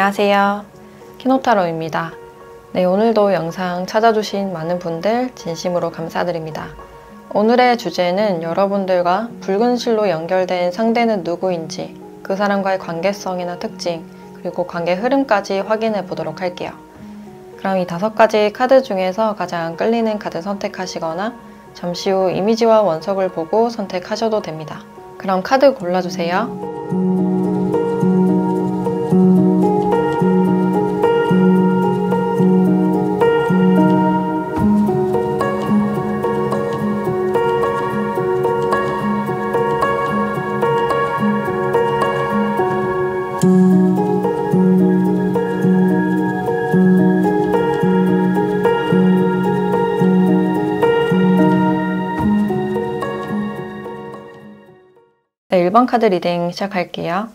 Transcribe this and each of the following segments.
안녕하세요. 키노타로입니다. 네, 오늘도 영상 찾아주신 많은 분들 진심으로 감사드립니다. 오늘의 주제는 여러분들과 붉은 실로 연결된 상대는 누구인지, 그 사람과의 관계성이나 특징, 그리고 관계 흐름까지 확인해 보도록 할게요. 그럼 이 5가지 카드 중에서 가장 끌리는 카드 선택하시거나 잠시 후 이미지와 원석을 보고 선택하셔도 됩니다. 그럼 카드 골라주세요. 네, 1번 카드 리딩 시작할게요.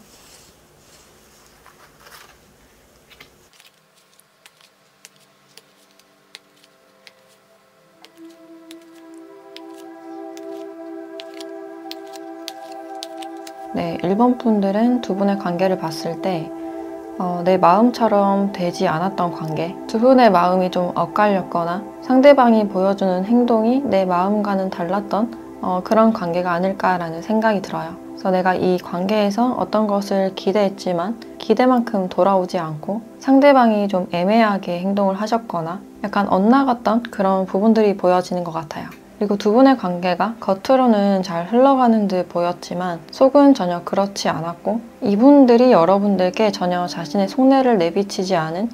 네, 1번 분들은 두 분의 관계를 봤을 때 내 마음처럼 되지 않았던 관계, 두 분의 마음이 좀 엇갈렸거나 상대방이 보여주는 행동이 내 마음과는 달랐던 그런 관계가 아닐까라는 생각이 들어요. 그래서 내가 이 관계에서 어떤 것을 기대했지만 기대만큼 돌아오지 않고 상대방이 좀 애매하게 행동을 하셨거나 약간 엇나갔던 그런 부분들이 보여지는 것 같아요. 그리고 두 분의 관계가 겉으로는 잘 흘러가는 듯 보였지만 속은 전혀 그렇지 않았고 이분들이 여러분들께 전혀 자신의 속내를 내비치지 않은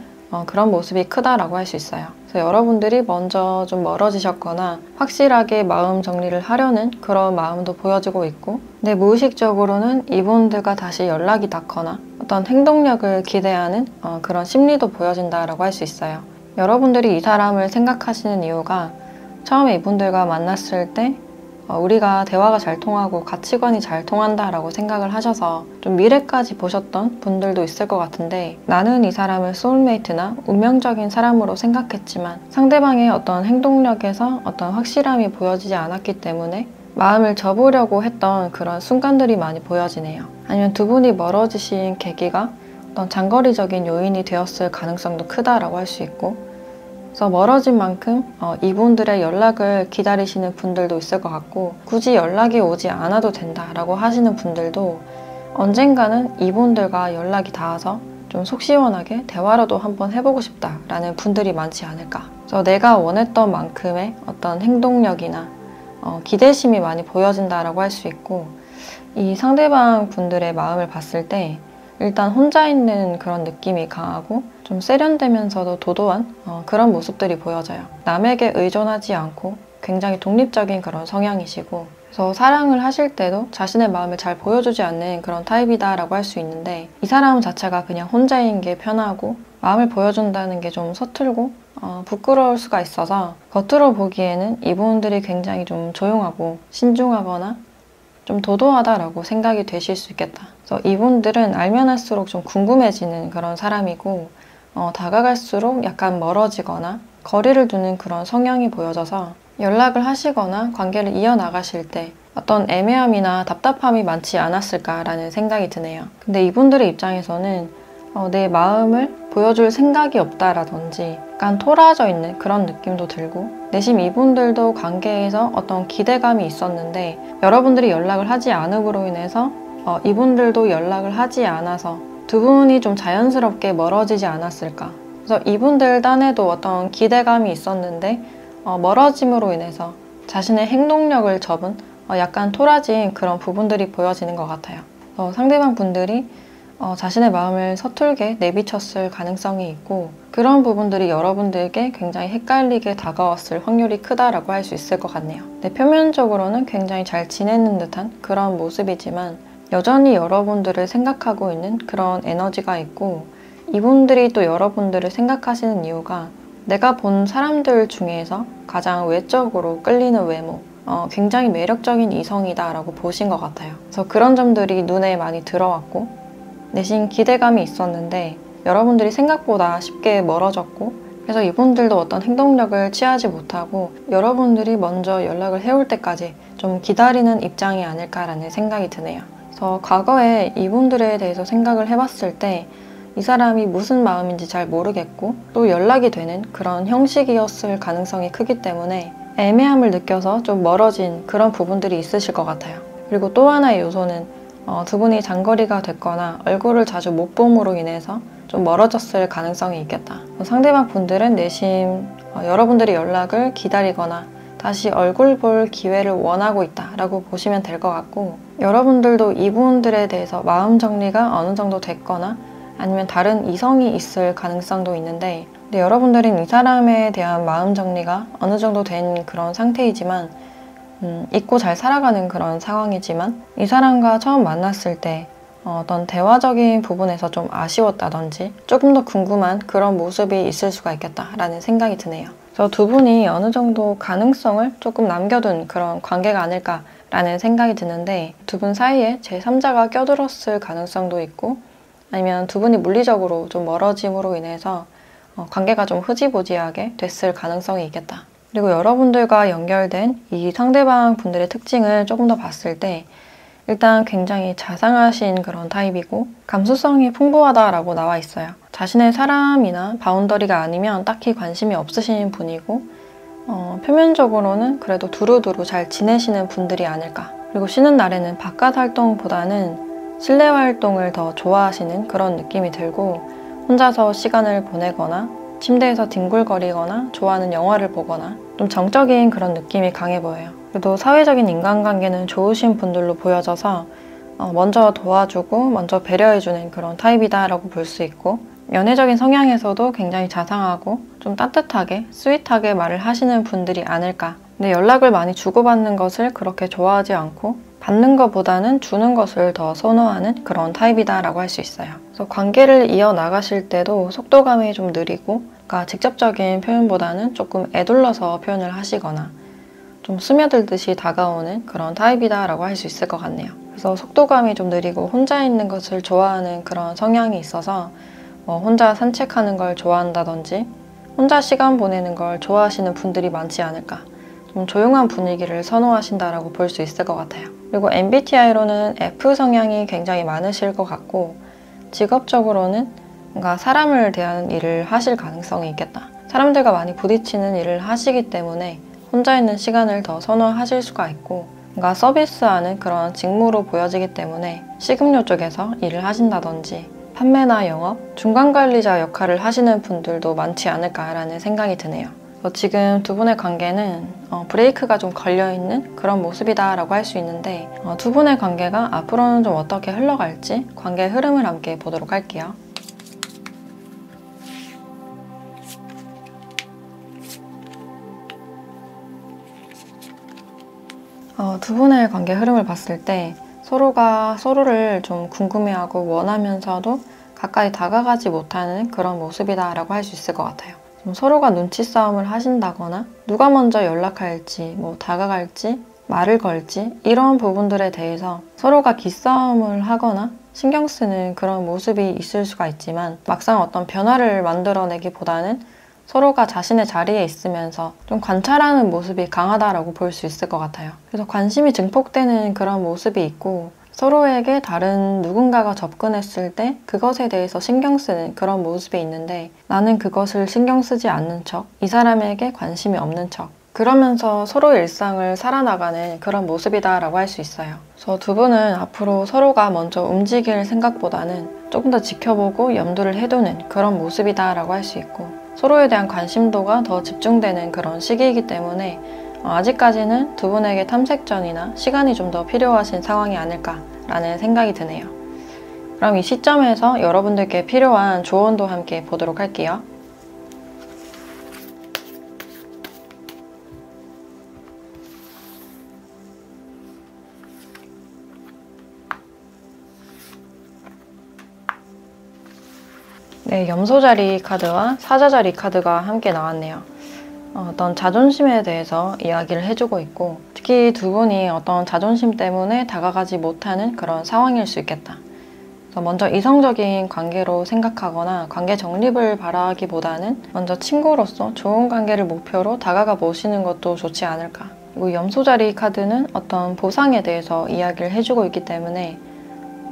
그런 모습이 크다라고 할 수 있어요. 그래서 여러분들이 먼저 좀 멀어지셨거나 확실하게 마음 정리를 하려는 그런 마음도 보여지고 있고, 근데 무의식적으로는 이분들과 다시 연락이 닿거나 어떤 행동력을 기대하는 그런 심리도 보여진다라고 할 수 있어요. 여러분들이 이 사람을 생각하시는 이유가 처음에 이분들과 만났을 때 우리가 대화가 잘 통하고 가치관이 잘 통한다라고 생각을 하셔서 좀 미래까지 보셨던 분들도 있을 것 같은데, 나는 이 사람을 소울메이트나 운명적인 사람으로 생각했지만 상대방의 어떤 행동력에서 어떤 확실함이 보여지지 않았기 때문에 마음을 접으려고 했던 그런 순간들이 많이 보여지네요. 아니면 두 분이 멀어지신 계기가 어떤 장거리적인 요인이 되었을 가능성도 크다라고 할 수 있고, 그래서 멀어진 만큼 이분들의 연락을 기다리시는 분들도 있을 것 같고, 굳이 연락이 오지 않아도 된다라고 하시는 분들도 언젠가는 이분들과 연락이 닿아서 좀 속 시원하게 대화라도 한번 해보고 싶다라는 분들이 많지 않을까. 그래서 내가 원했던 만큼의 어떤 행동력이나 기대심이 많이 보여진다라고 할 수 있고, 이 상대방 분들의 마음을 봤을 때 일단 혼자 있는 그런 느낌이 강하고 좀 세련되면서도 도도한 그런 모습들이 보여져요. 남에게 의존하지 않고 굉장히 독립적인 그런 성향이시고, 그래서 사랑을 하실 때도 자신의 마음을 잘 보여주지 않는 그런 타입이다라고 할 수 있는데, 이 사람 자체가 그냥 혼자인 게 편하고 마음을 보여준다는 게 좀 서툴고 부끄러울 수가 있어서 겉으로 보기에는 이분들이 굉장히 좀 조용하고 신중하거나 좀 도도하다라고 생각이 되실 수 있겠다. 그래서 이분들은 알면 할수록 좀 궁금해지는 그런 사람이고, 다가갈수록 약간 멀어지거나 거리를 두는 그런 성향이 보여져서 연락을 하시거나 관계를 이어나가실 때 어떤 애매함이나 답답함이 많지 않았을까라는 생각이 드네요. 근데 이분들의 입장에서는 내 마음을 보여줄 생각이 없다라든지 약간 토라져 있는 그런 느낌도 들고, 내심 이분들도 관계에서 어떤 기대감이 있었는데 여러분들이 연락을 하지 않음으로 인해서 이분들도 연락을 하지 않아서 두 분이 좀 자연스럽게 멀어지지 않았을까. 그래서 이분들 딴에도 어떤 기대감이 있었는데 멀어짐으로 인해서 자신의 행동력을 접은 약간 토라진 그런 부분들이 보여지는 것 같아요. 상대방 분들이 자신의 마음을 서툴게 내비쳤을 가능성이 있고, 그런 부분들이 여러분들께 굉장히 헷갈리게 다가왔을 확률이 크다라고 할 수 있을 것 같네요. 표면적으로는 굉장히 잘 지내는 듯한 그런 모습이지만 여전히 여러분들을 생각하고 있는 그런 에너지가 있고, 이분들이 또 여러분들을 생각하시는 이유가 내가 본 사람들 중에서 가장 외적으로 끌리는 외모, 굉장히 매력적인 이성이다 라고 보신 것 같아요. 그래서 그런 점들이 눈에 많이 들어왔고, 내심 기대감이 있었는데 여러분들이 생각보다 쉽게 멀어졌고, 그래서 이분들도 어떤 행동력을 취하지 못하고 여러분들이 먼저 연락을 해올 때까지 좀 기다리는 입장이 아닐까라는 생각이 드네요. 그래서 과거에 이분들에 대해서 생각을 해봤을 때 이 사람이 무슨 마음인지 잘 모르겠고 또 연락이 되는 그런 형식이었을 가능성이 크기 때문에 애매함을 느껴서 좀 멀어진 그런 부분들이 있으실 것 같아요. 그리고 또 하나의 요소는 두 분이 장거리가 됐거나 얼굴을 자주 못 봄으로 인해서 좀 멀어졌을 가능성이 있겠다. 상대방 분들은 내심 여러분들이 연락을 기다리거나 다시 얼굴 볼 기회를 원하고 있다라고 보시면 될 것 같고, 여러분들도 이분들에 대해서 마음 정리가 어느 정도 됐거나 아니면 다른 이성이 있을 가능성도 있는데, 근데 여러분들은 이 사람에 대한 마음 정리가 어느 정도 된 그런 상태이지만 잊고 잘 살아가는 그런 상황이지만, 이 사람과 처음 만났을 때 어떤 대화적인 부분에서 좀 아쉬웠다든지 조금 더 궁금한 그런 모습이 있을 수가 있겠다라는 생각이 드네요. 그래서 두 분이 어느 정도 가능성을 조금 남겨둔 그런 관계가 아닐까라는 생각이 드는데, 두 분 사이에 제3자가 껴들었을 가능성도 있고, 아니면 두 분이 물리적으로 좀 멀어짐으로 인해서 관계가 좀 흐지부지하게 됐을 가능성이 있겠다. 그리고 여러분들과 연결된 이 상대방 분들의 특징을 조금 더 봤을 때, 일단 굉장히 자상하신 그런 타입이고 감수성이 풍부하다라고 나와 있어요. 자신의 사람이나 바운더리가 아니면 딱히 관심이 없으신 분이고, 표면적으로는 그래도 두루두루 잘 지내시는 분들이 아닐까. 그리고 쉬는 날에는 바깥 활동보다는 실내 활동을 더 좋아하시는 그런 느낌이 들고, 혼자서 시간을 보내거나 침대에서 뒹굴거리거나 좋아하는 영화를 보거나 좀 정적인 그런 느낌이 강해 보여요. 그래도 사회적인 인간관계는 좋으신 분들로 보여져서 먼저 도와주고 먼저 배려해주는 그런 타입이다라고 볼 수 있고, 연애적인 성향에서도 굉장히 자상하고 좀 따뜻하게 스윗하게 말을 하시는 분들이 아닐까. 근데 연락을 많이 주고받는 것을 그렇게 좋아하지 않고 받는 것보다는 주는 것을 더 선호하는 그런 타입이다라고 할 수 있어요. 그래서 관계를 이어나가실 때도 속도감이 좀 느리고, 그러니까 직접적인 표현보다는 조금 에둘러서 표현을 하시거나 좀 스며들듯이 다가오는 그런 타입이다라고 할 수 있을 것 같네요. 그래서 속도감이 좀 느리고 혼자 있는 것을 좋아하는 그런 성향이 있어서 혼자 산책하는 걸 좋아한다든지 혼자 시간 보내는 걸 좋아하시는 분들이 많지 않을까. 좀 조용한 분위기를 선호하신다라고 볼 수 있을 것 같아요. 그리고 MBTI로는 F 성향이 굉장히 많으실 것 같고, 직업적으로는 뭔가 사람을 대하는 일을 하실 가능성이 있겠다. 사람들과 많이 부딪히는 일을 하시기 때문에 혼자 있는 시간을 더 선호하실 수가 있고, 뭔가 서비스하는 그런 직무로 보여지기 때문에 식음료 쪽에서 일을 하신다든지 판매나 영업, 중간관리자 역할을 하시는 분들도 많지 않을까라는 생각이 드네요. 지금 두 분의 관계는 브레이크가 좀 걸려있는 그런 모습이다라고 할 수 있는데, 두 분의 관계가 앞으로는 좀 어떻게 흘러갈지 관계의 흐름을 함께 보도록 할게요. 두 분의 관계 흐름을 봤을 때 서로가 서로를 좀 궁금해하고 원하면서도 가까이 다가가지 못하는 그런 모습이다라고 할 수 있을 것 같아요. 좀 서로가 눈치 싸움을 하신다거나 누가 먼저 연락할지, 다가갈지, 말을 걸지 이런 부분들에 대해서 서로가 기싸움을 하거나 신경 쓰는 그런 모습이 있을 수가 있지만, 막상 어떤 변화를 만들어내기보다는 서로가 자신의 자리에 있으면서 좀 관찰하는 모습이 강하다라고 볼 수 있을 것 같아요. 그래서 관심이 증폭되는 그런 모습이 있고, 서로에게 다른 누군가가 접근했을 때 그것에 대해서 신경 쓰는 그런 모습이 있는데, 나는 그것을 신경 쓰지 않는 척, 이 사람에게 관심이 없는 척, 그러면서 서로의 일상을 살아나가는 그런 모습이다라고 할 수 있어요. 그래서 두 분은 앞으로 서로가 먼저 움직일 생각보다는 조금 더 지켜보고 염두를 해두는 그런 모습이다라고 할 수 있고, 서로에 대한 관심도가 더 집중되는 그런 시기이기 때문에 아직까지는 두 분에게 탐색전이나 시간이 좀 더 필요하신 상황이 아닐까라는 생각이 드네요. 그럼 이 시점에서 여러분들께 필요한 조언도 함께 보도록 할게요. 네, 염소자리 카드와 사자자리 카드가 함께 나왔네요. 어떤 자존심에 대해서 이야기를 해주고 있고, 특히 두 분이 어떤 자존심 때문에 다가가지 못하는 그런 상황일 수 있겠다. 그래서 먼저 이성적인 관계로 생각하거나 관계 정립을 바라기보다는 먼저 친구로서 좋은 관계를 목표로 다가가 보시는 것도 좋지 않을까. 그리고 염소자리 카드는 어떤 보상에 대해서 이야기를 해주고 있기 때문에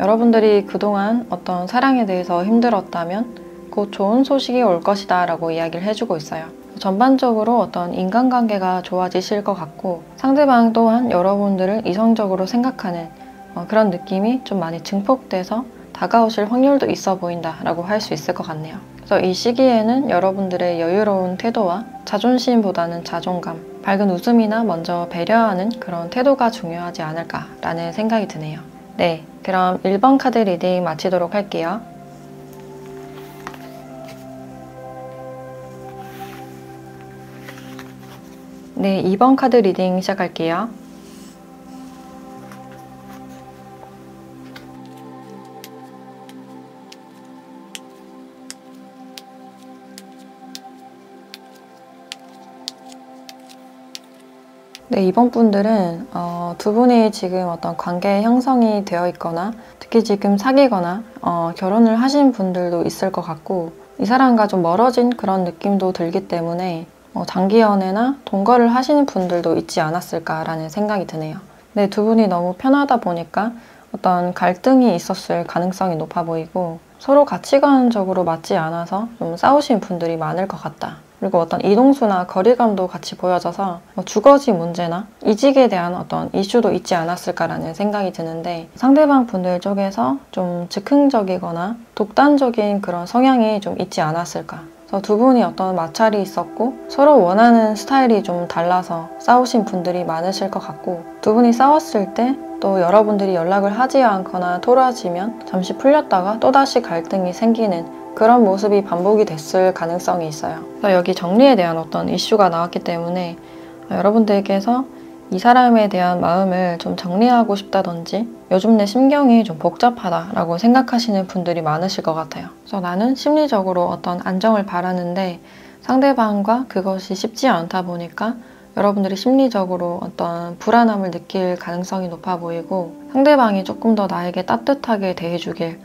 여러분들이 그동안 어떤 사랑에 대해서 힘들었다면 곧 좋은 소식이 올 것이다 라고 이야기를 해주고 있어요. 전반적으로 어떤 인간관계가 좋아지실 것 같고 상대방 또한 여러분들을 이성적으로 생각하는 그런 느낌이 좀 많이 증폭돼서 다가오실 확률도 있어 보인다 라고 할 수 있을 것 같네요. 그래서 이 시기에는 여러분들의 여유로운 태도와 자존심보다는 자존감, 밝은 웃음이나 먼저 배려하는 그런 태도가 중요하지 않을까라는 생각이 드네요. 네, 그럼 1번 카드 리딩 마치도록 할게요. 네, 2번 카드 리딩 시작할게요. 네, 이번 분들은 두 분이 지금 어떤 관계 형성이 되어 있거나 특히 지금 사귀거나 결혼을 하신 분들도 있을 것 같고 이 사람과 좀 멀어진 그런 느낌도 들기 때문에 장기 연애나 동거를 하시는 분들도 있지 않았을까라는 생각이 드네요. 네, 두 분이 너무 편하다 보니까 어떤 갈등이 있었을 가능성이 높아 보이고 서로 가치관적으로 맞지 않아서 좀 싸우신 분들이 많을 것 같다. 그리고 어떤 이동수나 거리감도 같이 보여져서 주거지 문제나 이직에 대한 어떤 이슈도 있지 않았을까라는 생각이 드는데 상대방 분들 쪽에서 좀 즉흥적이거나 독단적인 그런 성향이 좀 있지 않았을까. 그래서 두 분이 어떤 마찰이 있었고 서로 원하는 스타일이 좀 달라서 싸우신 분들이 많으실 것 같고 두 분이 싸웠을 때 또 여러분들이 연락을 하지 않거나 토라지면 잠시 풀렸다가 또다시 갈등이 생기는 그런 모습이 반복이 됐을 가능성이 있어요. 그래서 여기 정리에 대한 어떤 이슈가 나왔기 때문에 여러분들께서 이 사람에 대한 마음을 좀 정리하고 싶다든지 요즘 내 심경이 좀 복잡하다라고 생각하시는 분들이 많으실 것 같아요. 그래서 나는 심리적으로 어떤 안정을 바라는데 상대방과 그것이 쉽지 않다 보니까 여러분들이 심리적으로 어떤 불안함을 느낄 가능성이 높아 보이고 상대방이 조금 더 나에게 따뜻하게 대해주길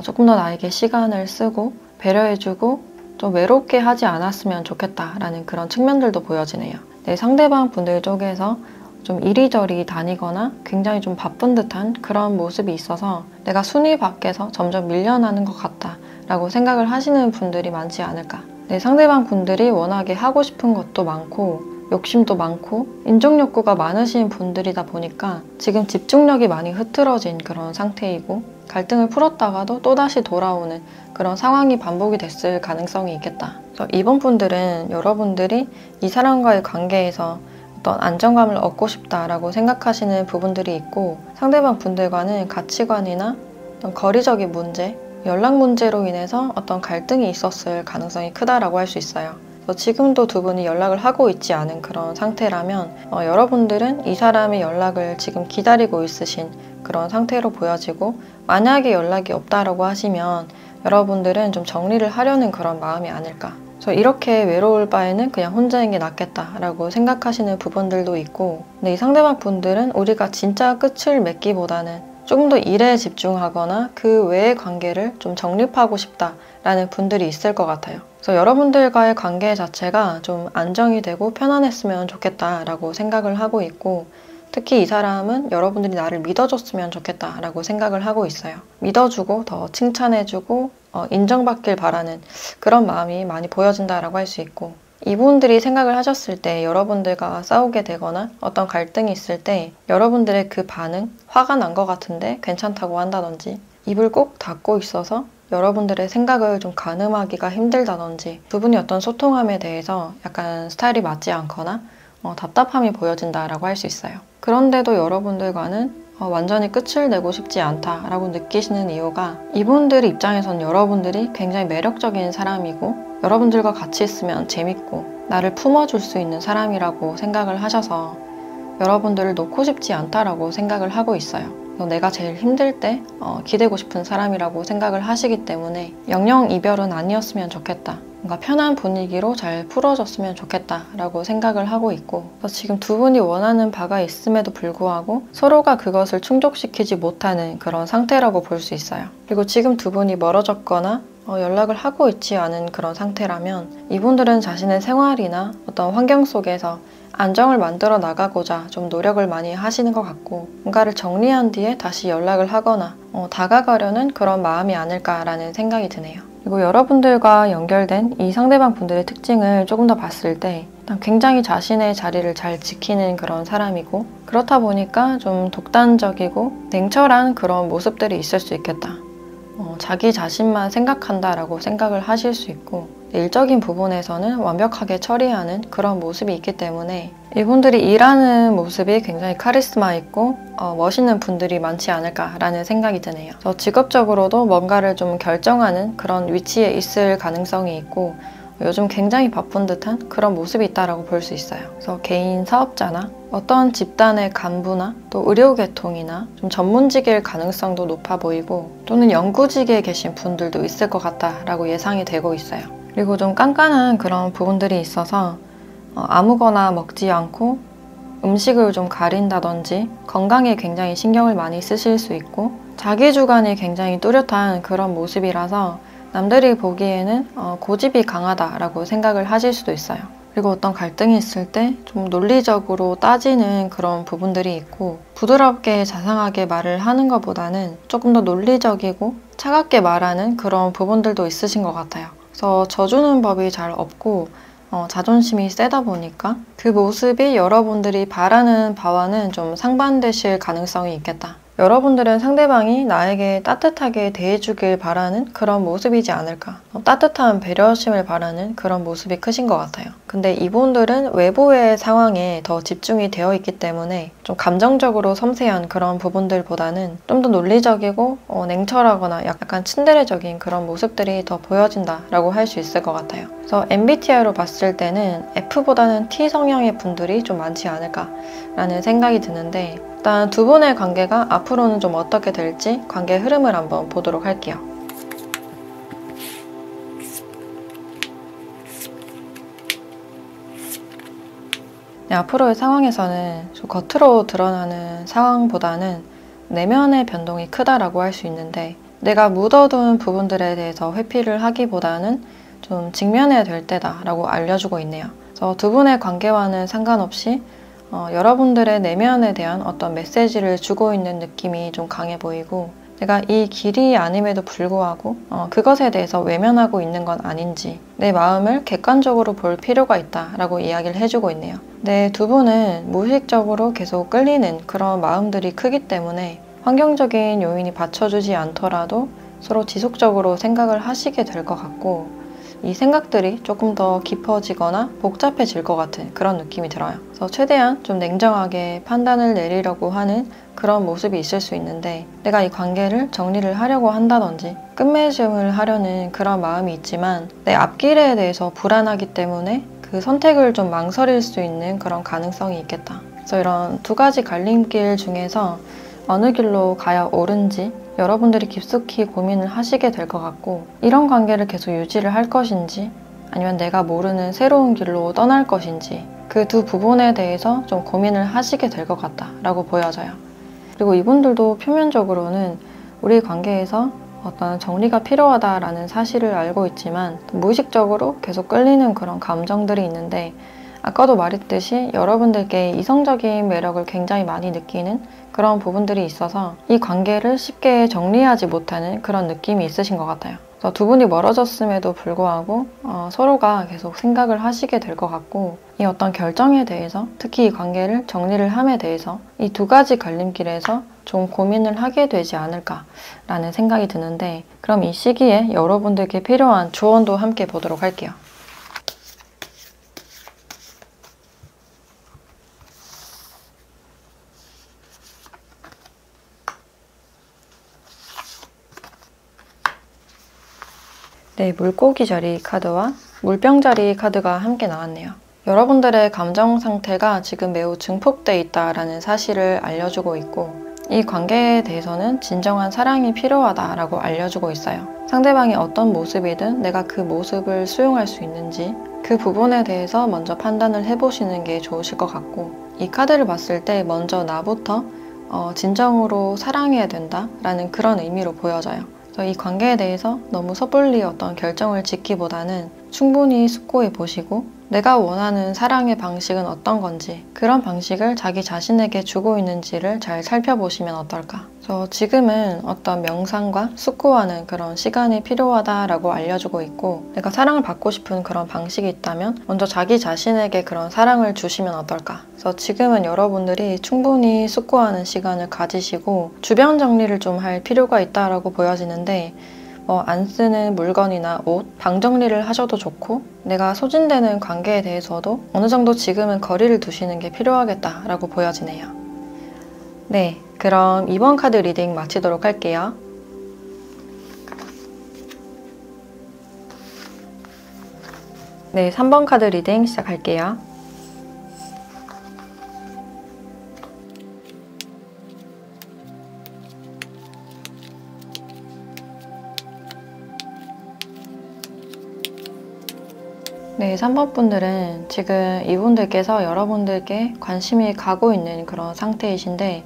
조금 더 나에게 시간을 쓰고 배려해주고 좀 외롭게 하지 않았으면 좋겠다라는 그런 측면들도 보여지네요. 네, 상대방 분들 쪽에서 좀 이리저리 다니거나 굉장히 좀 바쁜 듯한 그런 모습이 있어서 내가 순위 밖에서 점점 밀려나는 것 같다라고 생각을 하시는 분들이 많지 않을까. 네, 상대방 분들이 워낙에 하고 싶은 것도 많고 욕심도 많고 인정 욕구가 많으신 분들이다 보니까 지금 집중력이 많이 흐트러진 그런 상태이고 갈등을 풀었다가도 또다시 돌아오는 그런 상황이 반복이 됐을 가능성이 있겠다. 그래서 이번 분들은 여러분들이 이 사람과의 관계에서 어떤 안정감을 얻고 싶다라고 생각하시는 부분들이 있고 상대방 분들과는 가치관이나 어떤 거리적인 문제, 연락 문제로 인해서 어떤 갈등이 있었을 가능성이 크다라고 할 수 있어요. 지금도 두 분이 연락을 하고 있지 않은 그런 상태라면 여러분들은 이 사람의 연락을 지금 기다리고 있으신 그런 상태로 보여지고 만약에 연락이 없다라고 하시면 여러분들은 좀 정리를 하려는 그런 마음이 아닐까. 그래서 이렇게 외로울 바에는 그냥 혼자인 게 낫겠다라고 생각하시는 부분들도 있고 근데 이 상대방 분들은 우리가 진짜 끝을 맺기보다는 조금 더 일에 집중하거나 그 외의 관계를 좀 정립하고 싶다라는 분들이 있을 것 같아요. 그래서 여러분들과의 관계 자체가 좀 안정이 되고 편안했으면 좋겠다라고 생각을 하고 있고 특히 이 사람은 여러분들이 나를 믿어줬으면 좋겠다라고 생각을 하고 있어요. 믿어주고 더 칭찬해주고 인정받길 바라는 그런 마음이 많이 보여진다라고 할 수 있고 이분들이 생각을 하셨을 때 여러분들과 싸우게 되거나 어떤 갈등이 있을 때 여러분들의 그 반응, 화가 난 것 같은데 괜찮다고 한다든지 입을 꼭 닫고 있어서 여러분들의 생각을 좀 가늠하기가 힘들다든지 두 분이 어떤 소통함에 대해서 약간 스타일이 맞지 않거나 답답함이 보여진다라고 할 수 있어요. 그런데도 여러분들과는 완전히 끝을 내고 싶지 않다라고 느끼시는 이유가 이분들 입장에선 여러분들이 굉장히 매력적인 사람이고 여러분들과 같이 있으면 재밌고 나를 품어줄 수 있는 사람이라고 생각을 하셔서 여러분들을 놓고 싶지 않다라고 생각을 하고 있어요. 내가 제일 힘들 때 기대고 싶은 사람이라고 생각을 하시기 때문에 영영 이별은 아니었으면 좋겠다. 뭔가 편한 분위기로 잘 풀어졌으면 좋겠다라고 생각을 하고 있고 그래서 지금 두 분이 원하는 바가 있음에도 불구하고 서로가 그것을 충족시키지 못하는 그런 상태라고 볼 수 있어요. 그리고 지금 두 분이 멀어졌거나 연락을 하고 있지 않은 그런 상태라면 이분들은 자신의 생활이나 어떤 환경 속에서 안정을 만들어 나가고자 좀 노력을 많이 하시는 것 같고 뭔가를 정리한 뒤에 다시 연락을 하거나 다가가려는 그런 마음이 아닐까라는 생각이 드네요. 그리고 여러분들과 연결된 이 상대방 분들의 특징을 조금 더 봤을 때 일단 굉장히 자신의 자리를 잘 지키는 그런 사람이고 그렇다 보니까 좀 독단적이고 냉철한 그런 모습들이 있을 수 있겠다. 자기 자신만 생각한다라고 생각을 하실 수 있고 일적인 부분에서는 완벽하게 처리하는 그런 모습이 있기 때문에 이분들이 일하는 모습이 굉장히 카리스마 있고 멋있는 분들이 많지 않을까라는 생각이 드네요. 그래서 직업적으로도 뭔가를 좀 결정하는 그런 위치에 있을 가능성이 있고 요즘 굉장히 바쁜 듯한 그런 모습이 있다고 볼 수 있어요. 그래서 개인 사업자나 어떤 집단의 간부나 또 의료계통이나 좀 전문직일 가능성도 높아 보이고 또는 연구직에 계신 분들도 있을 것 같다라고 예상이 되고 있어요. 그리고 좀 깐깐한 그런 부분들이 있어서 아무거나 먹지 않고 음식을 좀 가린다든지 건강에 굉장히 신경을 많이 쓰실 수 있고 자기 주관이 굉장히 뚜렷한 그런 모습이라서 남들이 보기에는 고집이 강하다라고 생각을 하실 수도 있어요. 그리고 어떤 갈등이 있을 때 좀 논리적으로 따지는 그런 부분들이 있고 부드럽게 자상하게 말을 하는 것보다는 조금 더 논리적이고 차갑게 말하는 그런 부분들도 있으신 것 같아요. 그래서 져주는 법이 잘 없고 자존심이 세다 보니까 그 모습이 여러분들이 바라는 바와는 좀 상반되실 가능성이 있겠다. 여러분들은 상대방이 나에게 따뜻하게 대해주길 바라는 그런 모습이지 않을까. 따뜻한 배려심을 바라는 그런 모습이 크신 것 같아요. 근데 이분들은 외부의 상황에 더 집중이 되어 있기 때문에 좀 감정적으로 섬세한 그런 부분들보다는 좀 더 논리적이고 냉철하거나 약간 츤데레적인 그런 모습들이 더 보여진다라고 할 수 있을 것 같아요. 그래서 MBTI로 봤을 때는 F보다는 T 성향의 분들이 좀 많지 않을까라는 생각이 드는데 일단 두 분의 관계가 앞으로는 좀 어떻게 될지 관계 흐름을 한번 보도록 할게요. 네, 앞으로의 상황에서는 좀 겉으로 드러나는 상황보다는 내면의 변동이 크다라고 할 수 있는데 내가 묻어둔 부분들에 대해서 회피를 하기보다는 좀 직면해야 될 때다라고 알려주고 있네요. 그래서 두 분의 관계와는 상관없이 여러분들의 내면에 대한 어떤 메시지를 주고 있는 느낌이 좀 강해 보이고 내가 이 길이 아님에도 불구하고 그것에 대해서 외면하고 있는 건 아닌지 내 마음을 객관적으로 볼 필요가 있다라고 이야기를 해주고 있네요. 네, 두 분은 무의식적으로 계속 끌리는 그런 마음들이 크기 때문에 환경적인 요인이 받쳐주지 않더라도 서로 지속적으로 생각을 하시게 될 것 같고 이 생각들이 조금 더 깊어지거나 복잡해질 것 같은 그런 느낌이 들어요. 그래서 최대한 좀 냉정하게 판단을 내리려고 하는 그런 모습이 있을 수 있는데 내가 이 관계를 정리를 하려고 한다든지 끝맺음을 하려는 그런 마음이 있지만 내 앞길에 대해서 불안하기 때문에 그 선택을 좀 망설일 수 있는 그런 가능성이 있겠다. 그래서 이런 두 가지 갈림길 중에서 어느 길로 가야 옳은지 여러분들이 깊숙이 고민을 하시게 될 것 같고 이런 관계를 계속 유지를 할 것인지 아니면 내가 모르는 새로운 길로 떠날 것인지 그 두 부분에 대해서 좀 고민을 하시게 될 것 같다라고 보여져요. 그리고 이분들도 표면적으로는 우리 관계에서 어떤 정리가 필요하다라는 사실을 알고 있지만 무의식적으로 계속 끌리는 그런 감정들이 있는데 아까도 말했듯이 여러분들께 이성적인 매력을 굉장히 많이 느끼는 그런 부분들이 있어서 이 관계를 쉽게 정리하지 못하는 그런 느낌이 있으신 것 같아요. 그래서 두 분이 멀어졌음에도 불구하고 서로가 계속 생각을 하시게 될 것 같고 이 어떤 결정에 대해서 특히 이 관계를 정리를 함에 대해서 이 두 가지 갈림길에서 좀 고민을 하게 되지 않을까라는 생각이 드는데 그럼 이 시기에 여러분들께 필요한 조언도 함께 보도록 할게요. 네, 물고기자리 카드와 물병자리 카드가 함께 나왔네요. 여러분들의 감정 상태가 지금 매우 증폭돼 있다라는 사실을 알려주고 있고 이 관계에 대해서는 진정한 사랑이 필요하다라고 알려주고 있어요. 상대방이 어떤 모습이든 내가 그 모습을 수용할 수 있는지 그 부분에 대해서 먼저 판단을 해보시는 게 좋으실 것 같고 이 카드를 봤을 때 먼저 나부터 진정으로 사랑해야 된다라는 그런 의미로 보여져요. 그래서 이 관계에 대해서 너무 섣불리 어떤 결정을 짓기보다는 충분히 숙고해 보시고 내가 원하는 사랑의 방식은 어떤 건지, 그런 방식을 자기 자신에게 주고 있는지를 잘 살펴보시면 어떨까. 그래서 지금은 어떤 명상과 숙고하는 그런 시간이 필요하다라고 알려주고 있고, 내가 사랑을 받고 싶은 그런 방식이 있다면 먼저 자기 자신에게 그런 사랑을 주시면 어떨까. 그래서 지금은 여러분들이 충분히 숙고하는 시간을 가지시고 주변 정리를 좀 할 필요가 있다라고 보여지는데, 안 쓰는 물건이나 옷, 방 정리를 하셔도 좋고, 내가 소진되는 관계에 대해서도 어느 정도 지금은 거리를 두시는 게 필요하겠다라고 보여지네요. 네, 그럼 이번 카드 리딩 마치도록 할게요. 네, 3번 카드 리딩 시작할게요. 네, 3번 분들은 지금 이분들께서 여러분들께 관심이 가고 있는 그런 상태이신데,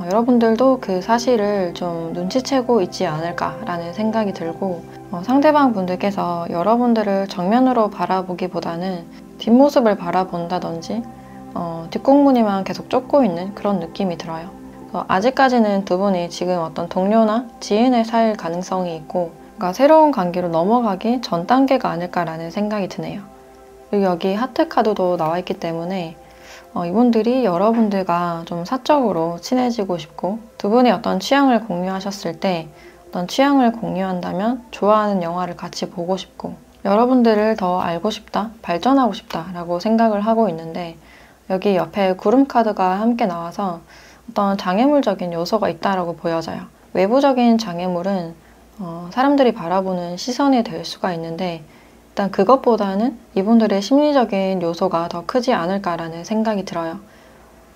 여러분들도 그 사실을 좀 눈치채고 있지 않을까라는 생각이 들고, 상대방 분들께서 여러분들을 정면으로 바라보기보다는 뒷모습을 바라본다든지 뒷공무니만 계속 쫓고 있는 그런 느낌이 들어요. 아직까지는 두 분이 지금 어떤 동료나 지인의 사이일 가능성이 있고, 그러니까 새로운 관계로 넘어가기 전 단계가 아닐까라는 생각이 드네요. 그리고 여기 하트 카드도 나와 있기 때문에 이분들이 여러분들과 좀 사적으로 친해지고 싶고, 두 분이 어떤 취향을 공유하셨을 때 어떤 취향을 공유한다면 좋아하는 영화를 같이 보고 싶고, 여러분들을 더 알고 싶다, 발전하고 싶다라고 생각을 하고 있는데, 여기 옆에 구름 카드가 함께 나와서 어떤 장애물적인 요소가 있다라고 보여져요. 외부적인 장애물은 사람들이 바라보는 시선이 될 수가 있는데, 일단 그것보다는 이분들의 심리적인 요소가 더 크지 않을까라는 생각이 들어요.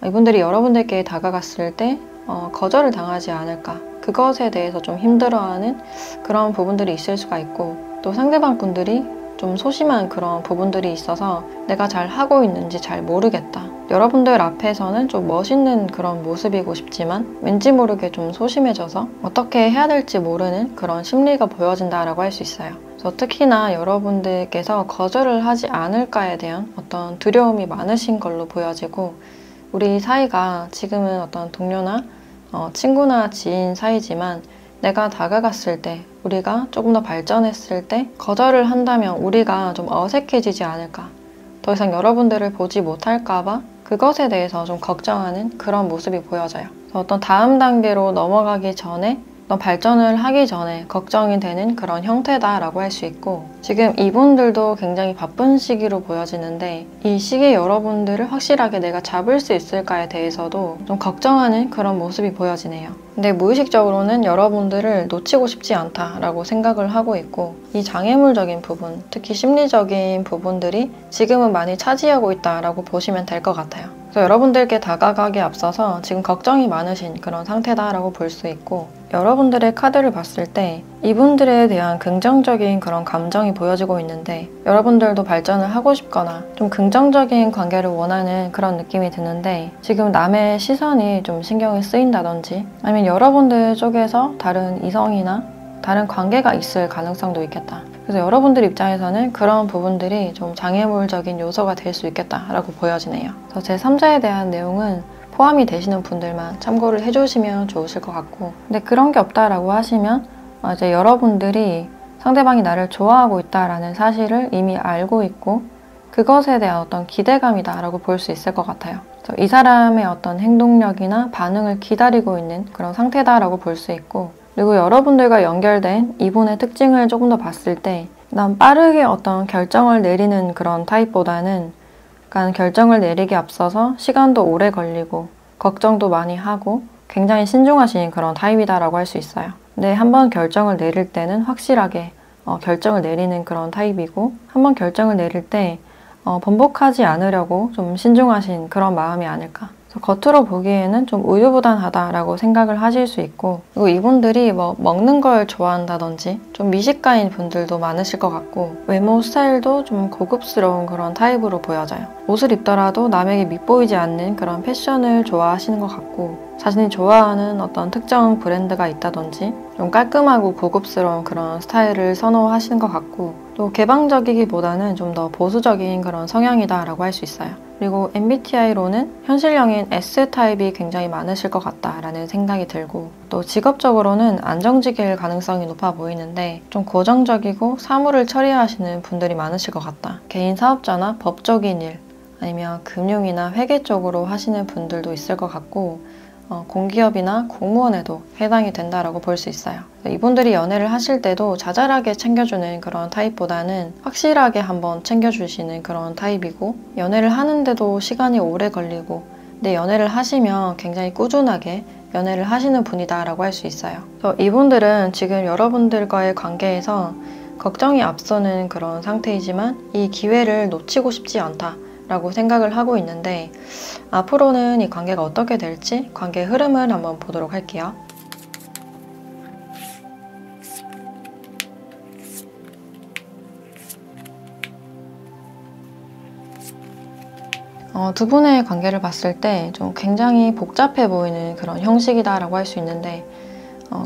이분들이 여러분들께 다가갔을 때 거절을 당하지 않을까, 그것에 대해서 좀 힘들어하는 그런 부분들이 있을 수가 있고, 또 상대방 분들이 좀 소심한 그런 부분들이 있어서 내가 잘 하고 있는지 잘 모르겠다, 여러분들 앞에서는 좀 멋있는 그런 모습이고 싶지만 왠지 모르게 좀 소심해져서 어떻게 해야 될지 모르는 그런 심리가 보여진다라고 할 수 있어요. 그래서 특히나 여러분들께서 거절을 하지 않을까에 대한 어떤 두려움이 많으신 걸로 보여지고, 우리 사이가 지금은 어떤 동료나 친구나 지인 사이지만 내가 다가갔을 때, 우리가 조금 더 발전했을 때 거절을 한다면 우리가 좀 어색해지지 않을까, 더 이상 여러분들을 보지 못할까봐 그것에 대해서 좀 걱정하는 그런 모습이 보여져요. 어떤 다음 단계로 넘어가기 전에, 어떤 발전을 하기 전에 걱정이 되는 그런 형태다라고 할 수 있고, 지금 이분들도 굉장히 바쁜 시기로 보여지는데, 이 시기에 여러분들을 확실하게 내가 잡을 수 있을까에 대해서도 좀 걱정하는 그런 모습이 보여지네요. 근데 무의식적으로는 여러분들을 놓치고 싶지 않다라고 생각을 하고 있고, 이 장애물적인 부분, 특히 심리적인 부분들이 지금은 많이 차지하고 있다라고 보시면 될 것 같아요. 그래서 여러분들께 다가가기에 앞서서 지금 걱정이 많으신 그런 상태다라고 볼 수 있고, 여러분들의 카드를 봤을 때 이분들에 대한 긍정적인 그런 감정이 보여지고 있는데, 여러분들도 발전을 하고 싶거나 좀 긍정적인 관계를 원하는 그런 느낌이 드는데, 지금 남의 시선이 좀 신경이 쓰인다든지, 아니면 여러분들 쪽에서 다른 이성이나 다른 관계가 있을 가능성도 있겠다. 그래서 여러분들 입장에서는 그런 부분들이 좀 장애물적인 요소가 될 수 있겠다라고 보여지네요. 그래서 제3자에 대한 내용은 포함이 되시는 분들만 참고를 해주시면 좋으실 것 같고, 근데 그런 게 없다라고 하시면 이제 여러분들이 상대방이 나를 좋아하고 있다라는 사실을 이미 알고 있고, 그것에 대한 어떤 기대감이다라고 볼 수 있을 것 같아요. 그래서 이 사람의 어떤 행동력이나 반응을 기다리고 있는 그런 상태다라고 볼 수 있고, 그리고 여러분들과 연결된 이분의 특징을 조금 더 봤을 때, 난 빠르게 어떤 결정을 내리는 그런 타입보다는 약간 결정을 내리기 앞서서 시간도 오래 걸리고 걱정도 많이 하고 굉장히 신중하신 그런 타입이다라고 할 수 있어요. 근데 한번 결정을 내릴 때는 확실하게 결정을 내리는 그런 타입이고, 한번 결정을 내릴 때 번복하지 않으려고 좀 신중하신 그런 마음이 아닐까. 겉으로 보기에는 좀 우유부단하다라고 생각을 하실 수 있고, 그리고 이분들이 먹는 걸 좋아한다든지 좀 미식가인 분들도 많으실 것 같고, 외모 스타일도 좀 고급스러운 그런 타입으로 보여져요. 옷을 입더라도 남에게 밉보이지 않는 그런 패션을 좋아하시는 것 같고, 자신이 좋아하는 어떤 특정 브랜드가 있다든지 좀 깔끔하고 고급스러운 그런 스타일을 선호하시는 것 같고, 또 개방적이기보다는 좀 더 보수적인 그런 성향이다 라고 할 수 있어요. 그리고 MBTI로는 현실형인 S타입이 굉장히 많으실 것 같다라는 생각이 들고, 또 직업적으로는 안정직일 가능성이 높아 보이는데 좀 고정적이고 사무를 처리하시는 분들이 많으실 것 같다. 개인 사업자나 법적인 일, 아니면 금융이나 회계 쪽으로 하시는 분들도 있을 것 같고, 공기업이나 공무원에도 해당이 된다라고 볼 수 있어요. 이분들이 연애를 하실 때도 자잘하게 챙겨주는 그런 타입보다는 확실하게 한번 챙겨주시는 그런 타입이고, 연애를 하는데도 시간이 오래 걸리고, 근데 연애를 하시면 굉장히 꾸준하게 연애를 하시는 분이다 라고 할 수 있어요. 이분들은 지금 여러분들과의 관계에서 걱정이 앞서는 그런 상태이지만 이 기회를 놓치고 싶지 않다 라고 생각을 하고 있는데, 앞으로는 이 관계가 어떻게 될지 관계의 흐름을 한번 보도록 할게요. 두 분의 관계를 봤을 때 좀 굉장히 복잡해 보이는 그런 형식이다라고 할 수 있는데,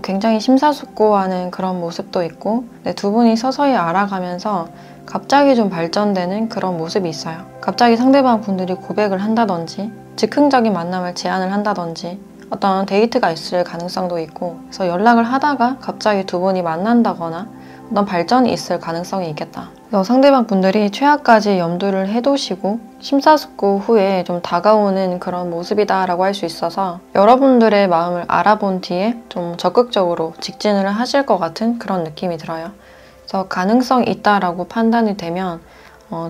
굉장히 심사숙고하는 그런 모습도 있고, 두 분이 서서히 알아가면서 갑자기 좀 발전되는 그런 모습이 있어요. 갑자기 상대방 분들이 고백을 한다든지, 즉흥적인 만남을 제안을 한다든지, 어떤 데이트가 있을 가능성도 있고, 그래서 연락을 하다가 갑자기 두 분이 만난다거나 어떤 발전이 있을 가능성이 있겠다. 그래서 상대방 분들이 최악까지 염두를 해두시고 심사숙고 후에 좀 다가오는 그런 모습이다 라고 할 수 있어서, 여러분들의 마음을 알아본 뒤에 좀 적극적으로 직진을 하실 것 같은 그런 느낌이 들어요. 그래서 가능성이 있다라고 판단이 되면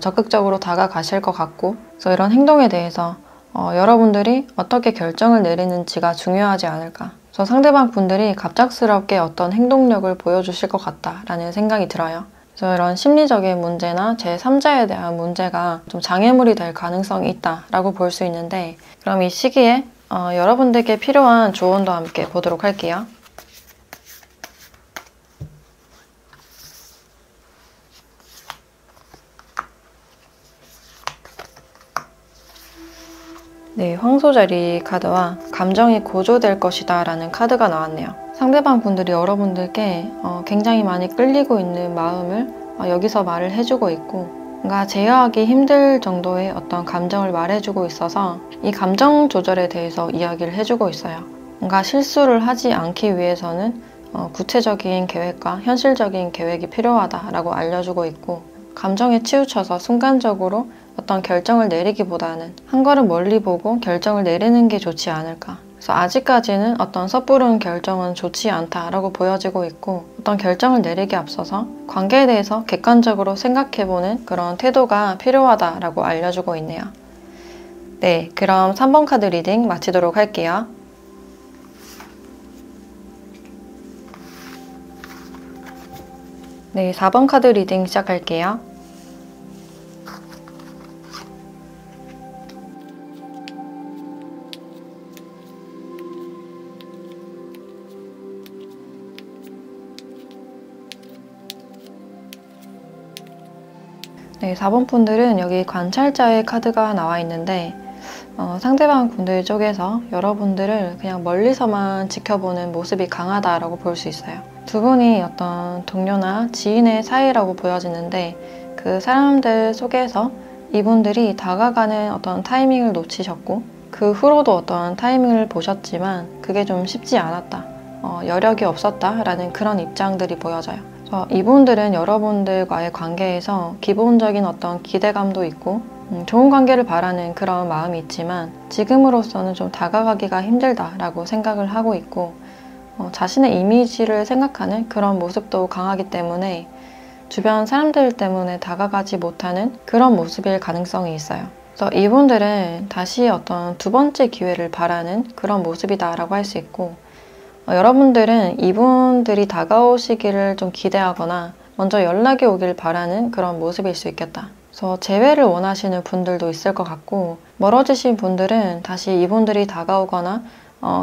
적극적으로 다가가실 것 같고, 그래서 이런 행동에 대해서 여러분들이 어떻게 결정을 내리는지가 중요하지 않을까. 그래서 상대방 분들이 갑작스럽게 어떤 행동력을 보여주실 것 같다라는 생각이 들어요. 그래서 이런 심리적인 문제나 제3자에 대한 문제가 좀 장애물이 될 가능성이 있다라고 볼 수 있는데, 그럼 이 시기에 여러분들께 필요한 조언도 함께 보도록 할게요. 네, 황소자리 카드와 감정이 고조될 것이다 라는 카드가 나왔네요. 상대방 분들이 여러분들께 굉장히 많이 끌리고 있는 마음을 여기서 말을 해주고 있고, 뭔가 제어하기 힘들 정도의 어떤 감정을 말해주고 있어서 이 감정 조절에 대해서 이야기를 해주고 있어요. 뭔가 실수를 하지 않기 위해서는 구체적인 계획과 현실적인 계획이 필요하다라고 알려주고 있고, 감정에 치우쳐서 순간적으로 어떤 결정을 내리기보다는 한 걸음 멀리 보고 결정을 내리는 게 좋지 않을까. 그래서 아직까지는 어떤 섣부른 결정은 좋지 않다라고 보여지고 있고, 어떤 결정을 내리기 앞서서 관계에 대해서 객관적으로 생각해보는 그런 태도가 필요하다라고 알려주고 있네요. 네, 그럼 3번 카드 리딩 마치도록 할게요. 네, 4번 카드 리딩 시작할게요. 네, 4번 분들은 여기 관찰자의 카드가 나와 있는데, 상대방 분들 쪽에서 여러분들을 그냥 멀리서만 지켜보는 모습이 강하다라고 볼 수 있어요. 두 분이 어떤 동료나 지인의 사이라고 보여지는데, 그 사람들 속에서 이분들이 다가가는 어떤 타이밍을 놓치셨고, 그 후로도 어떤 타이밍을 보셨지만 그게 좀 쉽지 않았다, 여력이 없었다라는 그런 입장들이 보여져요. 이분들은 여러분들과의 관계에서 기본적인 어떤 기대감도 있고 좋은 관계를 바라는 그런 마음이 있지만, 지금으로서는 좀 다가가기가 힘들다라고 생각을 하고 있고, 자신의 이미지를 생각하는 그런 모습도 강하기 때문에 주변 사람들 때문에 다가가지 못하는 그런 모습일 가능성이 있어요. 그래서 이분들은 다시 어떤 두 번째 기회를 바라는 그런 모습이다라고 할 수 있고, 여러분들은 이분들이 다가오시기를 좀 기대하거나 먼저 연락이 오길 바라는 그런 모습일 수 있겠다. 그래서 재회를 원하시는 분들도 있을 것 같고, 멀어지신 분들은 다시 이분들이 다가오거나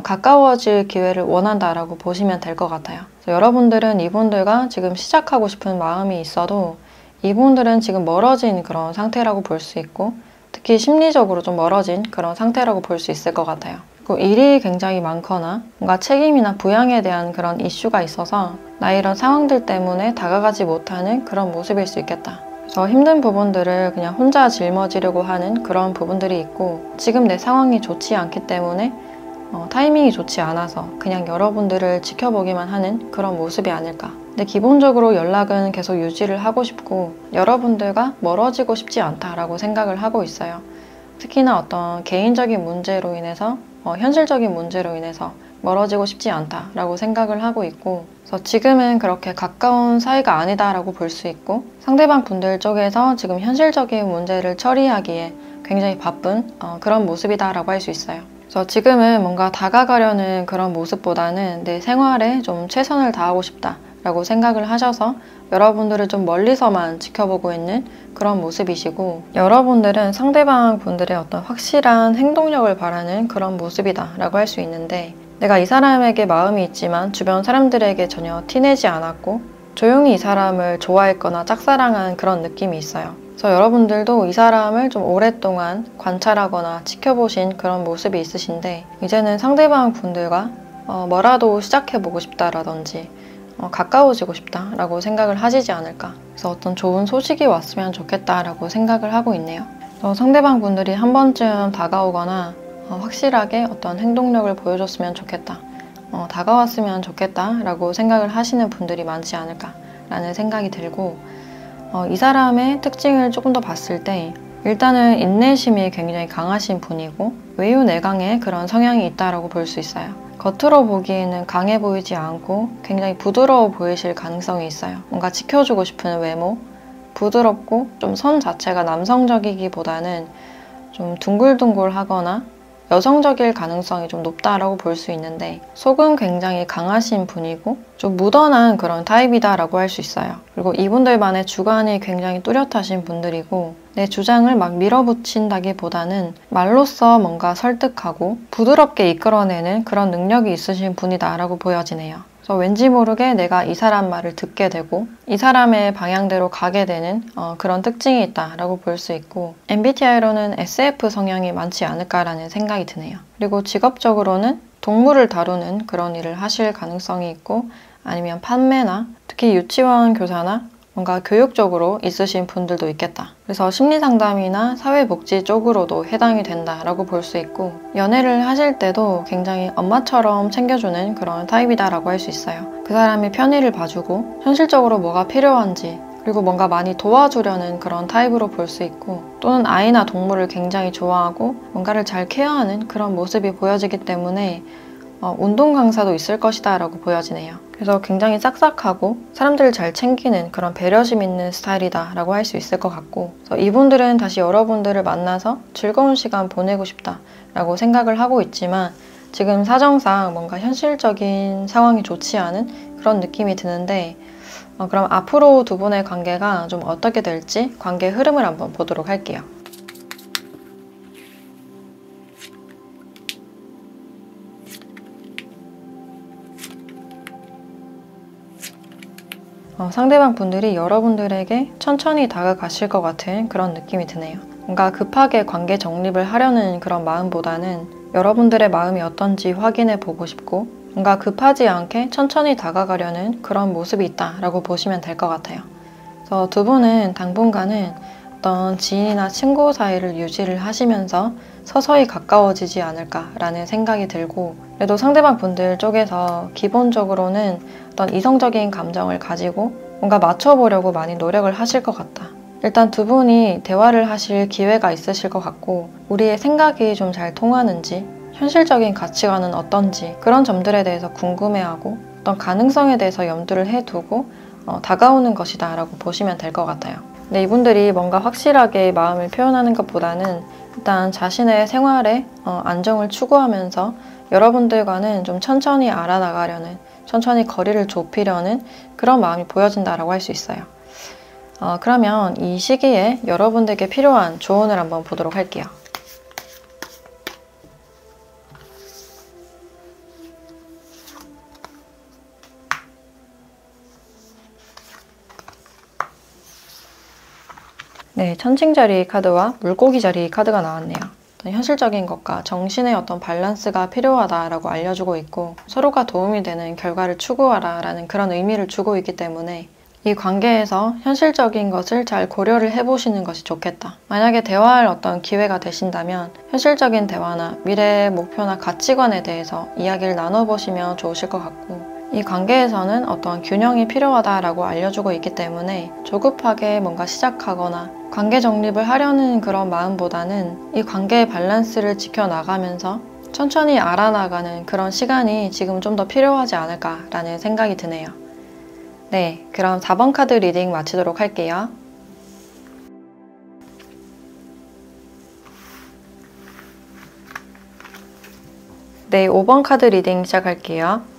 가까워질 기회를 원한다라고 보시면 될 것 같아요. 그래서 여러분들은 이분들과 지금 시작하고 싶은 마음이 있어도 이분들은 지금 멀어진 그런 상태라고 볼 수 있고, 특히 심리적으로 좀 멀어진 그런 상태라고 볼 수 있을 것 같아요. 그리고 일이 굉장히 많거나 뭔가 책임이나 부양에 대한 그런 이슈가 있어서 나 이런 상황들 때문에 다가가지 못하는 그런 모습일 수 있겠다. 그래서 힘든 부분들을 그냥 혼자 짊어지려고 하는 그런 부분들이 있고, 지금 내 상황이 좋지 않기 때문에 타이밍이 좋지 않아서 그냥 여러분들을 지켜보기만 하는 그런 모습이 아닐까. 근데 기본적으로 연락은 계속 유지를 하고 싶고 여러분들과 멀어지고 싶지 않다라고 생각을 하고 있어요. 특히나 어떤 개인적인 문제로 인해서 현실적인 문제로 인해서 멀어지고 싶지 않다라고 생각을 하고 있고, 그래서 지금은 그렇게 가까운 사이가 아니다라고 볼 수 있고, 상대방 분들 쪽에서 지금 현실적인 문제를 처리하기에 굉장히 바쁜 그런 모습이다라고 할 수 있어요. 그래서 지금은 뭔가 다가가려는 그런 모습보다는 내 생활에 좀 최선을 다하고 싶다라고 생각을 하셔서 여러분들을 좀 멀리서만 지켜보고 있는 그런 모습이시고, 여러분들은 상대방 분들의 어떤 확실한 행동력을 바라는 그런 모습이다라고 할 수 있는데, 내가 이 사람에게 마음이 있지만 주변 사람들에게 전혀 티내지 않았고 조용히 이 사람을 좋아했거나 짝사랑한 그런 느낌이 있어요. 그래서 여러분들도 이 사람을 좀 오랫동안 관찰하거나 지켜보신 그런 모습이 있으신데, 이제는 상대방 분들과 뭐라도 시작해보고 싶다라든지 가까워지고 싶다라고 생각을 하시지 않을까. 그래서 어떤 좋은 소식이 왔으면 좋겠다라고 생각을 하고 있네요. 그래서 상대방 분들이 한 번쯤 다가오거나 확실하게 어떤 행동력을 보여줬으면 좋겠다, 다가왔으면 좋겠다라고 생각을 하시는 분들이 많지 않을까라는 생각이 들고, 이 사람의 특징을 조금 더 봤을 때 일단은 인내심이 굉장히 강하신 분이고 외유내강의 그런 성향이 있다라고 볼 수 있어요. 겉으로 보기에는 강해 보이지 않고 굉장히 부드러워 보이실 가능성이 있어요. 뭔가 지켜주고 싶은 외모, 부드럽고 좀 선 자체가 남성적이기보다는 좀 둥글둥글하거나 여성적일 가능성이 좀 높다라고 볼 수 있는데, 속은 굉장히 강하신 분이고 좀 무던한 그런 타입이다라고 할 수 있어요. 그리고 이분들만의 주관이 굉장히 뚜렷하신 분들이고, 내 주장을 막 밀어붙인다기보다는 말로써 뭔가 설득하고 부드럽게 이끌어내는 그런 능력이 있으신 분이다라고 보여지네요. 그래서 왠지 모르게 내가 이 사람 말을 듣게 되고 이 사람의 방향대로 가게 되는 그런 특징이 있다라고 볼 수 있고, MBTI로는 SF 성향이 많지 않을까라는 생각이 드네요. 그리고 직업적으로는 동물을 다루는 그런 일을 하실 가능성이 있고, 아니면 판매나 특히 유치원 교사나 뭔가 교육적으로 있으신 분들도 있겠다. 그래서 심리상담이나 사회복지 쪽으로도 해당이 된다라고 볼 수 있고, 연애를 하실 때도 굉장히 엄마처럼 챙겨주는 그런 타입이다라고 할 수 있어요. 그 사람의 편의를 봐주고 현실적으로 뭐가 필요한지, 그리고 뭔가 많이 도와주려는 그런 타입으로 볼 수 있고, 또는 아이나 동물을 굉장히 좋아하고 뭔가를 잘 케어하는 그런 모습이 보여지기 때문에 운동 강사도 있을 것이다 라고 보여지네요. 그래서 굉장히 싹싹하고 사람들을 잘 챙기는 그런 배려심 있는 스타일이다 라고 할 수 있을 것 같고, 그래서 이분들은 다시 여러분들을 만나서 즐거운 시간 보내고 싶다 라고 생각을 하고 있지만, 지금 사정상 뭔가 현실적인 상황이 좋지 않은 그런 느낌이 드는데, 그럼 앞으로 두 분의 관계가 좀 어떻게 될지 관계 흐름을 한번 보도록 할게요. 상대방 분들이 여러분들에게 천천히 다가가실 것 같은 그런 느낌이 드네요. 뭔가 급하게 관계 정립을 하려는 그런 마음보다는 여러분들의 마음이 어떤지 확인해 보고 싶고, 뭔가 급하지 않게 천천히 다가가려는 그런 모습이 있다라고 보시면 될 것 같아요. 그래서 두 분은 당분간은 어떤 지인이나 친구 사이를 유지를 하시면서 서서히 가까워지지 않을까라는 생각이 들고, 그래도 상대방 분들 쪽에서 기본적으로는 어떤 이성적인 감정을 가지고 뭔가 맞춰보려고 많이 노력을 하실 것 같다. 일단 두 분이 대화를 하실 기회가 있으실 것 같고, 우리의 생각이 좀 잘 통하는지, 현실적인 가치관은 어떤지 그런 점들에 대해서 궁금해하고 어떤 가능성에 대해서 염두를 해두고 다가오는 것이다 라고 보시면 될 것 같아요. 근데 이분들이 뭔가 확실하게 마음을 표현하는 것보다는 일단 자신의 생활에 안정을 추구하면서 여러분들과는 좀 천천히 알아나가려는, 천천히 거리를 좁히려는 그런 마음이 보여진다라고 할 수 있어요. 그러면 이 시기에 여러분들께 필요한 조언을 한번 보도록 할게요. 네, 천칭자리 카드와 물고기 자리 카드가 나왔네요. 어떤 현실적인 것과 정신의 어떤 밸런스가 필요하다라고 알려주고 있고, 서로가 도움이 되는 결과를 추구하라 라는 그런 의미를 주고 있기 때문에 이 관계에서 현실적인 것을 잘 고려를 해보시는 것이 좋겠다. 만약에 대화할 어떤 기회가 되신다면 현실적인 대화나 미래의 목표나 가치관에 대해서 이야기를 나눠보시면 좋으실 것 같고, 이 관계에서는 어떤 균형이 필요하다라고 알려주고 있기 때문에 조급하게 뭔가 시작하거나 관계 정립을 하려는 그런 마음보다는 이 관계의 밸런스를 지켜나가면서 천천히 알아나가는 그런 시간이 지금 좀 더 필요하지 않을까라는 생각이 드네요. 네, 그럼 4번 카드 리딩 마치도록 할게요. 네, 5번 카드 리딩 시작할게요.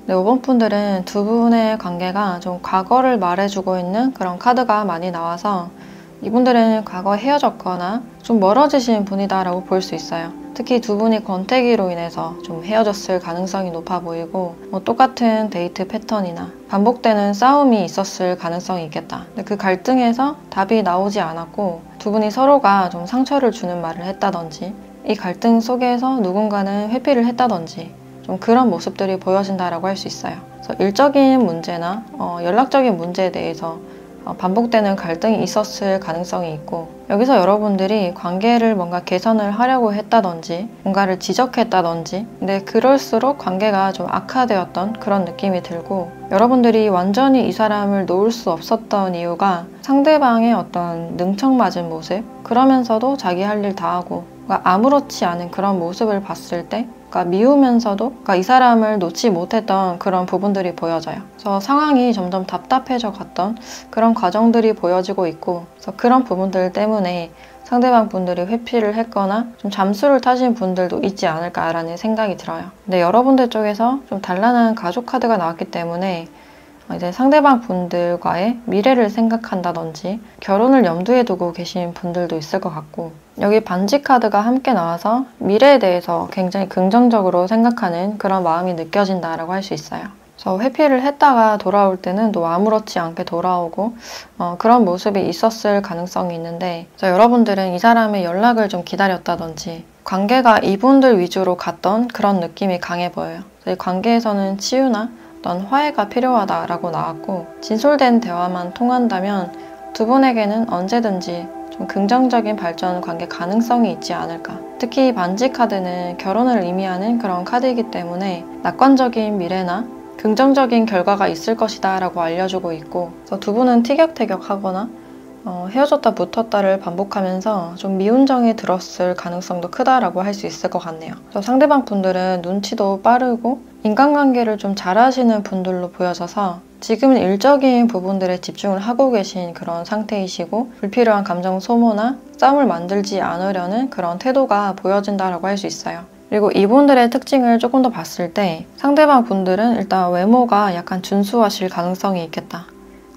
네, 5번 분들은 두 분의 관계가 좀 과거를 말해주고 있는 그런 카드가 많이 나와서 이분들은 과거에 헤어졌거나 좀 멀어지신 분이다라고 볼 수 있어요. 특히 두 분이 권태기로 인해서 좀 헤어졌을 가능성이 높아 보이고, 똑같은 데이트 패턴이나 반복되는 싸움이 있었을 가능성이 있겠다. 근데 그 갈등에서 답이 나오지 않았고 두 분이 서로가 좀 상처를 주는 말을 했다든지, 이 갈등 속에서 누군가는 회피를 했다든지 좀 그런 모습들이 보여진다라고 할 수 있어요. 그래서 일적인 문제나 연락적인 문제에 대해서 반복되는 갈등이 있었을 가능성이 있고, 여기서 여러분들이 관계를 뭔가 개선을 하려고 했다든지 뭔가를 지적했다든지, 근데 그럴수록 관계가 좀 악화되었던 그런 느낌이 들고, 여러분들이 완전히 이 사람을 놓을 수 없었던 이유가 상대방의 어떤 능청맞은 모습, 그러면서도 자기 할 일 다 하고 그러니까 아무렇지 않은 그런 모습을 봤을 때, 그러니까 미우면서도 이 사람을 놓지 못했던 그런 부분들이 보여져요. 그래서 상황이 점점 답답해져 갔던 그런 과정들이 보여지고 있고, 그래서 그런 부분들 때문에 상대방 분들이 회피를 했거나 좀 잠수를 타신 분들도 있지 않을까라는 생각이 들어요. 근데 여러분들 쪽에서 좀 단란한 가족 카드가 나왔기 때문에 이제 상대방 분들과의 미래를 생각한다든지 결혼을 염두에 두고 계신 분들도 있을 것 같고, 여기 반지 카드가 함께 나와서 미래에 대해서 굉장히 긍정적으로 생각하는 그런 마음이 느껴진다라고 할 수 있어요. 그래서 회피를 했다가 돌아올 때는 또 아무렇지 않게 돌아오고 그런 모습이 있었을 가능성이 있는데, 여러분들은 이 사람의 연락을 좀 기다렸다든지 관계가 이분들 위주로 갔던 그런 느낌이 강해 보여요. 이 관계에서는 치유나 어떤 화해가 필요하다라고 나왔고, 진솔된 대화만 통한다면 두 분에게는 언제든지 좀 긍정적인 발전 관계 가능성이 있지 않을까. 특히 반지 카드는 결혼을 의미하는 그런 카드이기 때문에 낙관적인 미래나 긍정적인 결과가 있을 것이다 라고 알려주고 있고, 그래서 두 분은 티격태격하거나 헤어졌다 붙었다를 반복하면서 좀 미운정이 들었을 가능성도 크다라고 할 수 있을 것 같네요. 그래서 상대방 분들은 눈치도 빠르고 인간관계를 좀 잘하시는 분들로 보여져서 지금은 일적인 부분들에 집중을 하고 계신 그런 상태이시고, 불필요한 감정 소모나 싸움을 만들지 않으려는 그런 태도가 보여진다라고 할 수 있어요. 그리고 이분들의 특징을 조금 더 봤을 때 상대방 분들은 일단 외모가 약간 준수하실 가능성이 있겠다.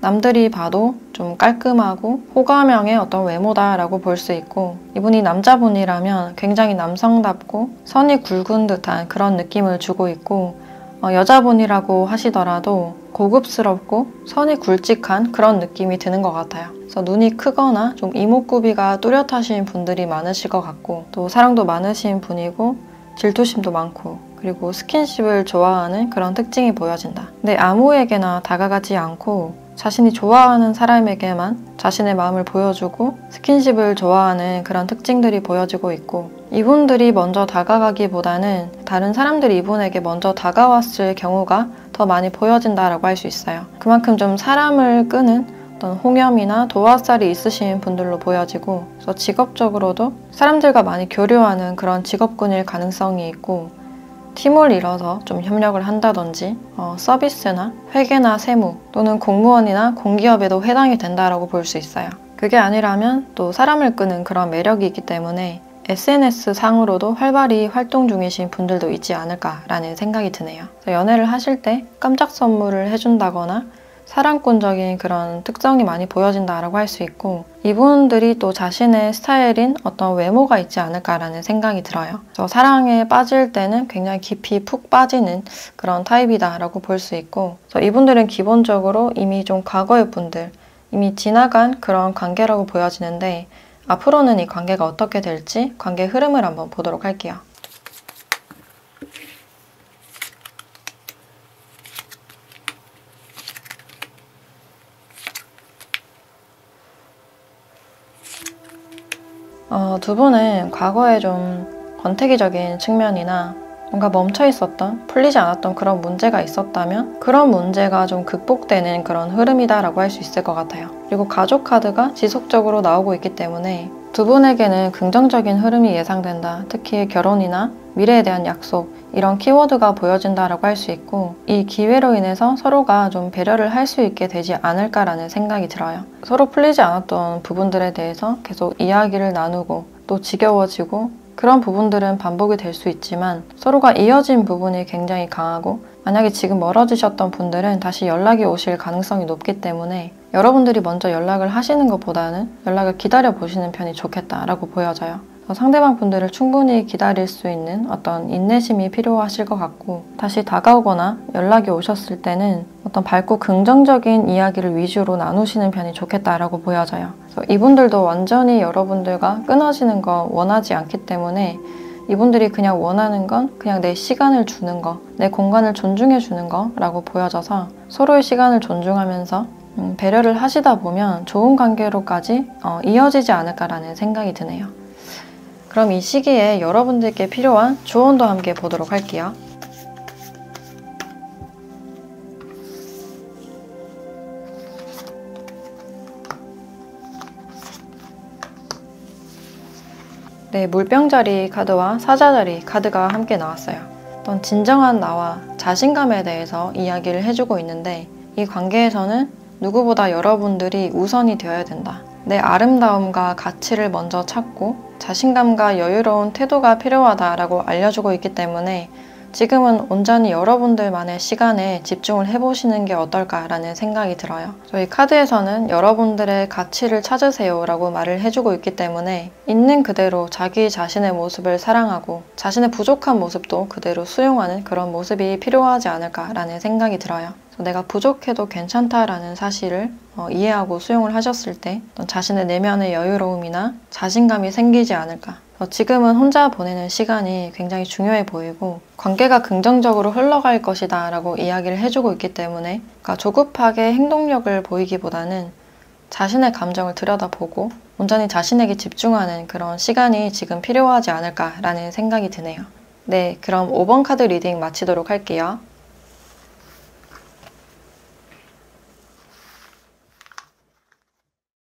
남들이 봐도 좀 깔끔하고 호감형의 어떤 외모다라고 볼 수 있고, 이분이 남자분이라면 굉장히 남성답고 선이 굵은 듯한 그런 느낌을 주고 있고, 여자분이라고 하시더라도 고급스럽고 선이 굵직한 그런 느낌이 드는 것 같아요. 그래서 눈이 크거나 좀 이목구비가 뚜렷하신 분들이 많으실 것 같고, 또 사랑도 많으신 분이고 질투심도 많고, 그리고 스킨십을 좋아하는 그런 특징이 보여진다. 근데 아무에게나 다가가지 않고 자신이 좋아하는 사람에게만 자신의 마음을 보여주고 스킨십을 좋아하는 그런 특징들이 보여지고 있고, 이분들이 먼저 다가가기보다는 다른 사람들이 이분에게 먼저 다가왔을 경우가 더 많이 보여진다라고 할 수 있어요. 그만큼 좀 사람을 끄는 어떤 홍염이나 도화살이 있으신 분들로 보여지고, 그래서 직업적으로도 사람들과 많이 교류하는 그런 직업군일 가능성이 있고, 팀을 이뤄서 좀 협력을 한다든지 서비스나 회계나 세무 또는 공무원이나 공기업에도 해당이 된다라고 볼 수 있어요. 그게 아니라면 또 사람을 끄는 그런 매력이 있기 때문에 SNS 상으로도 활발히 활동 중이신 분들도 있지 않을까라는 생각이 드네요. 연애를 하실 때 깜짝 선물을 해준다거나 사랑꾼적인 그런 특성이 많이 보여진다라고 할 수 있고, 이분들이 또 자신의 스타일인 어떤 외모가 있지 않을까라는 생각이 들어요. 저 사랑에 빠질 때는 굉장히 깊이 푹 빠지는 그런 타입이다라고 볼 수 있고, 이분들은 기본적으로 이미 좀 과거의 분들, 이미 지나간 그런 관계라고 보여지는데, 앞으로는 이 관계가 어떻게 될지 관계 흐름을 한번 보도록 할게요. 두 분은 과거에 좀 권태기적인 측면이나 뭔가 멈춰 있었던, 풀리지 않았던 그런 문제가 있었다면 그런 문제가 좀 극복되는 그런 흐름이다라고 할 수 있을 것 같아요. 그리고 가족 카드가 지속적으로 나오고 있기 때문에 두 분에게는 긍정적인 흐름이 예상된다. 특히 결혼이나 미래에 대한 약속, 이런 키워드가 보여진다라고 할 수 있고, 이 기회로 인해서 서로가 좀 배려를 할 수 있게 되지 않을까라는 생각이 들어요. 서로 풀리지 않았던 부분들에 대해서 계속 이야기를 나누고 또 지겨워지고, 그런 부분들은 반복이 될 수 있지만 서로가 이어진 부분이 굉장히 강하고, 만약에 지금 멀어지셨던 분들은 다시 연락이 오실 가능성이 높기 때문에 여러분들이 먼저 연락을 하시는 것보다는 연락을 기다려 보시는 편이 좋겠다라고 보여져요. 상대방 분들을 충분히 기다릴 수 있는 어떤 인내심이 필요하실 것 같고, 다시 다가오거나 연락이 오셨을 때는 어떤 밝고 긍정적인 이야기를 위주로 나누시는 편이 좋겠다라고 보여져요. 그래서 이분들도 완전히 여러분들과 끊어지는 거 원하지 않기 때문에 이분들이 그냥 원하는 건 그냥 내 시간을 주는 거, 내 공간을 존중해 주는 거라고 보여져서 서로의 시간을 존중하면서 배려를 하시다 보면 좋은 관계로까지 이어지지 않을까라는 생각이 드네요. 그럼 이 시기에 여러분들께 필요한 조언도 함께 보도록 할게요. 네, 물병자리 카드와 사자자리 카드가 함께 나왔어요. 어떤 진정한 나와 자신감에 대해서 이야기를 해주고 있는데, 이 관계에서는 누구보다 여러분들이 우선이 되어야 된다. 내 아름다움과 가치를 먼저 찾고 자신감과 여유로운 태도가 필요하다라고 알려주고 있기 때문에 지금은 온전히 여러분들만의 시간에 집중을 해보시는 게 어떨까라는 생각이 들어요. 저희 카드에서는 여러분들의 가치를 찾으세요 라고 말을 해주고 있기 때문에 있는 그대로 자기 자신의 모습을 사랑하고 자신의 부족한 모습도 그대로 수용하는 그런 모습이 필요하지 않을까라는 생각이 들어요. 내가 부족해도 괜찮다라는 사실을 이해하고 수용을 하셨을 때 자신의 내면의 여유로움이나 자신감이 생기지 않을까. 지금은 혼자 보내는 시간이 굉장히 중요해 보이고 관계가 긍정적으로 흘러갈 것이다 라고 이야기를 해주고 있기 때문에, 그러니까 조급하게 행동력을 보이기보다는 자신의 감정을 들여다보고 온전히 자신에게 집중하는 그런 시간이 지금 필요하지 않을까라는 생각이 드네요. 네, 그럼 5번 카드 리딩 마치도록 할게요.